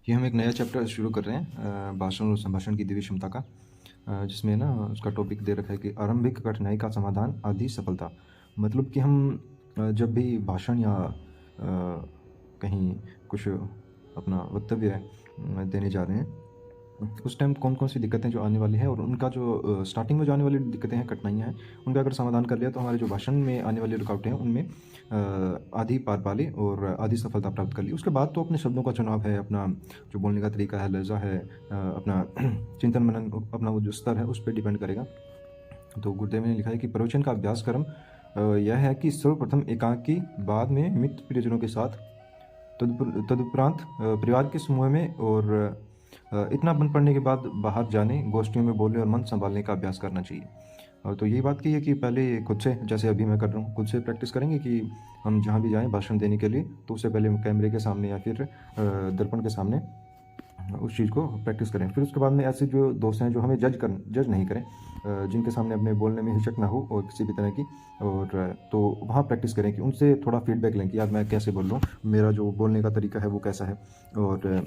कि हम एक नया चैप्टर शुरू कर रहे हैं भाषण और संभाषण की दिव्य क्षमता का, जिसमें ना उसका टॉपिक दे रखा है कि आरंभिक कठिनाई का समाधान आदि सफलता। मतलब कि हम जब भी भाषण या कहीं कुछ अपना वक्तव्य देने जा रहे हैं, उस टाइम कौन-कौन सी दिक्कतें जो आने वाली हैं और उनका जो स्टार्टिंग में जो आने वाली दिक्कतें हैं, कठिनाइयाँ हैं, उनका अगर समाधान कर लिया तो हमारे जो भाषण में आने वाली रुकावटें हैं, उनमें आधी पार पा ली और आधी सफलता प्राप्त कर ली। उसके बाद तो अपने शब्दों का चुनाव है, अपना जो बोलने का तरीका है, लहज़ा है, अपना चिंतन मनन, अपना वो जो स्तर है, उस पे डिपेंड करेगा। तो गुरुदेव ने लिखा है कि प्रवचन का अभ्यास क्रम यह है कि सर्वप्रथम एकांकी, बाद में मित्र प्रियजनों के साथ, तदुपरांत परिवार के समूह में और इतना बन पड़ने के बाद बाहर जाने, गोष्ठियों में बोलने और मन संभालने का अभ्यास करना चाहिए। तो यही बात की है कि पहले खुद से, जैसे अभी मैं कर रहा हूँ, खुद से प्रैक्टिस करेंगे कि हम जहाँ भी जाएँ भाषण देने के लिए, तो उससे पहले कैमरे के सामने या फिर दर्पण के सामने उस चीज़ को प्रैक्टिस करें। फिर उसके बाद में ऐसे जो दोस्त हैं जो हमें जज नहीं करें, जिनके सामने अपने बोलने में हिचक ना हो और किसी भी तरह की, और तो वहाँ प्रैक्टिस करें कि उनसे थोड़ा फीडबैक लें कि यार मैं कैसे बोल रहा हूँ, मेरा जो बोलने का तरीका है वो कैसा है, और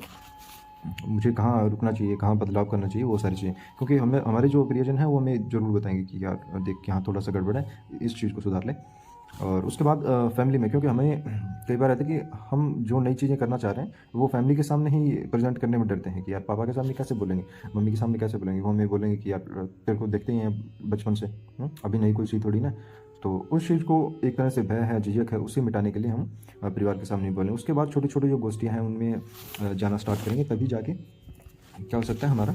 मुझे कहाँ रुकना चाहिए, कहाँ बदलाव करना चाहिए, वो सारी चीज़ें। क्योंकि हमें हमारे जो प्रियजन हैं वो हमें ज़रूर बताएँगे कि यार देख कि यहाँ थोड़ा-सा गड़बड़ है, इस चीज़ को सुधार ले। और उसके बाद फैमिली में, क्योंकि हमें कई बार रहता है कि हम जो नई चीज़ें करना चाह रहे हैं, वो फैमिली के सामने ही प्रेज़ेंट करने में डरते हैं कि यार पापा के सामने कैसे बोलेंगे, मम्मी के सामने कैसे बोलेंगे। वो हमें बोलेंगे कि यार तेरे को देखते ही हैं बचपन से, अभी नई कोई चीज़ थोड़ी ना। तो उस चीज़ को, एक तरह से भय है, झिझक है, उसे मिटाने के लिए हम परिवार के सामने बोलें। उसके बाद छोटी-छोटी जो गोष्ठियाँ हैं उनमें जाना स्टार्ट करेंगे, तभी जाके क्या हो सकता है, हमारा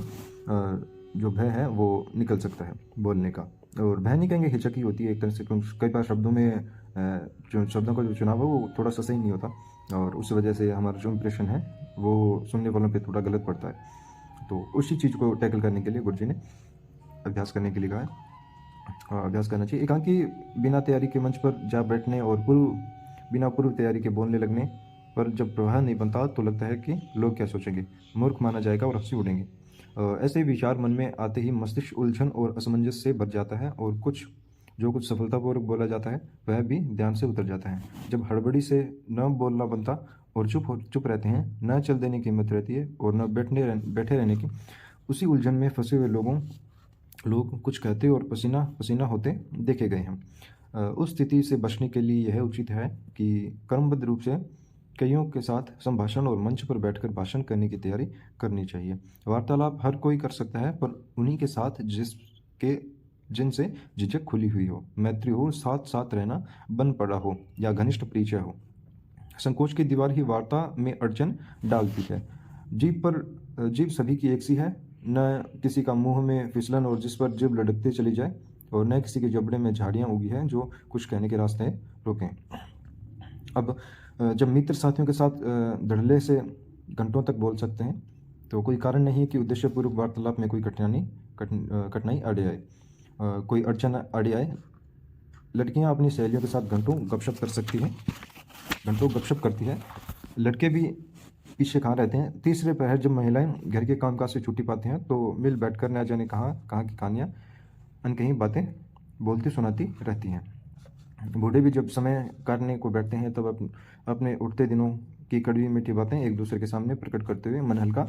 जो भय है वो निकल सकता है बोलने का। और भय नहीं कहेंगे, हिचक ही होती है एक तरह से, क्योंकि कई बार शब्दों में जो शब्दों का जो चुनाव है वो थोड़ा सा सही नहीं होता, और उस वजह से हमारा जो इम्प्रेशन है वो सुनने वालों पे थोड़ा गलत पड़ता है। तो उसी चीज़ को टैकल करने के लिए गुरुजी ने अभ्यास करने के लिए कहा है। अभ्यास करना चाहिए। एकांकी बिना तैयारी के मंच पर जा बैठने और बिना पूर्व तैयारी के बोलने लगने पर जब प्रवाह नहीं बनता तो लगता है कि लोग क्या सोचेंगे, मूर्ख माना जाएगा और हंसी उड़ेंगे। ऐसे विचार मन में आते ही मस्तिष्क उलझन और असमंजस से भर जाता है, और कुछ सफलतापूर्वक बोला जाता है वह भी ध्यान से उतर जाता है। जब हड़बड़ी से न बोलना बनता और चुप रहते हैं, न चल देने की हिम्मत रहती है और न बैठे रहने की, उसी उलझन में फंसे हुए लोग कुछ कहते और पसीना पसीना होते देखे गए हैं। उस स्थिति से बचने के लिए यह उचित है कि क्रमबद्ध रूप से कइयों के साथ संभाषण और मंच पर बैठकर भाषण करने की तैयारी करनी चाहिए। वार्तालाप हर कोई कर सकता है, पर उन्हीं के साथ जिनसे झिझक खुली हुई हो, मैत्री हो, साथ साथ रहना बन पड़ा हो या घनिष्ठ परिचय हो। संकोच की दीवार ही वार्ता में अड़चन डालती है। जीभ सभी की एक सी है, न किसी का मुंह में फिसलन और जिस पर जीभ लटकती चली जाए, और न किसी के जबड़े में झाड़ियाँ उगी हैं जो कुछ कहने के रास्ते रोकें। अब जब मित्र साथियों के साथ धड़ल्ले से घंटों तक बोल सकते हैं, तो कोई कारण नहीं है कि उद्देश्यपूर्वक वार्तालाप में कोई कठिनाई आड़े आए, कोई अड़चन आड़े आए। लड़कियां अपनी सहेलियों के साथ घंटों गपशप करती है, लड़के भी पीछे कहाँ रहते हैं। तीसरे पहर जब महिलाएं घर के कामकाज से छुट्टी पाती हैं, तो मिल बैठकर न जाने कहाँ कहाँ की कहानियाँ, अनकही बातें बोलती सुनाती रहती हैं। बूढ़े भी जब समय काटने को बैठते हैं, तब अपने उठते दिनों की कड़वी मीठी बातें एक दूसरे के सामने प्रकट करते हुए मन हल्का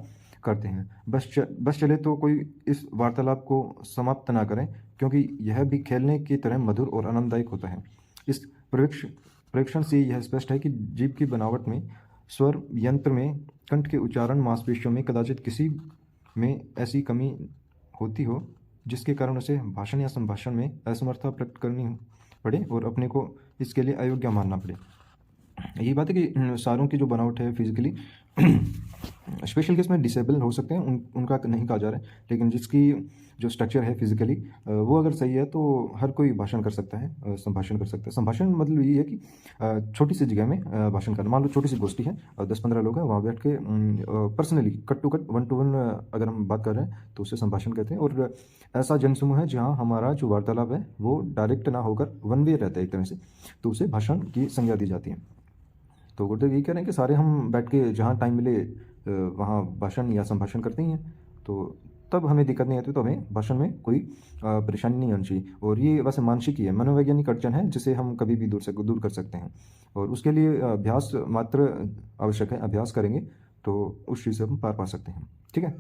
करते हैं। बस चले तो कोई इस वार्तालाप को समाप्त ना करें, क्योंकि यह भी खेलने की तरह मधुर और आनंददायक होता है। इस प्रेक्षण से यह स्पष्ट है कि जीभ की बनावट में, स्वर यंत्र में, कंठ के उच्चारण, मांसपेशियों में कदाचित किसी में ऐसी कमी होती हो जिसके कारण उसे भाषण या संभाषण में असमर्थता प्रकट करनी पड़े और अपने को इसके लिए अयोग्य मानना पड़े। यही बात है कि सारों की जो बनावट है फिजिकली, स्पेशल केस में डिसेबल हो सकते हैं, उनका नहीं कहा जा रहा है, लेकिन जिसकी जो स्ट्रक्चर है फिजिकली, वो अगर सही है तो हर कोई भाषण कर सकता है, संभाषण कर सकता है। संभाषण मतलब ये है कि छोटी सी जगह में भाषण करना। मान लो छोटी सी गोष्ठी है और 10-15 लोग हैं, वहाँ बैठ के personally cut to cut, 1 to 1 अगर हम बात कर रहे हैं तो उसे संभाषण कहते हैं। और ऐसा जनसमूह है जहाँ हमारा जो वार्तालाप है वो डायरेक्ट ना होकर वन वे रहता है एक तरह से, तो उसे भाषण की संज्ञा दी जाती है। तो गुरुदेव यही कह रहे हैं कि सारे हम बैठ के जहाँ टाइम मिले वहाँ भाषण या संभाषण करते ही हैं, तो तब हमें दिक्कत नहीं आती, तो हमें भाषण में कोई परेशानी नहीं आनी चाहिए। और ये वैसे मानसिक ही है, मनोवैज्ञानिक अड़चन है जिसे हम कभी भी दूर कर सकते हैं, और उसके लिए अभ्यास मात्र आवश्यक है। अभ्यास करेंगे तो उस चीज़ से हम पार पा सकते हैं। ठीक है।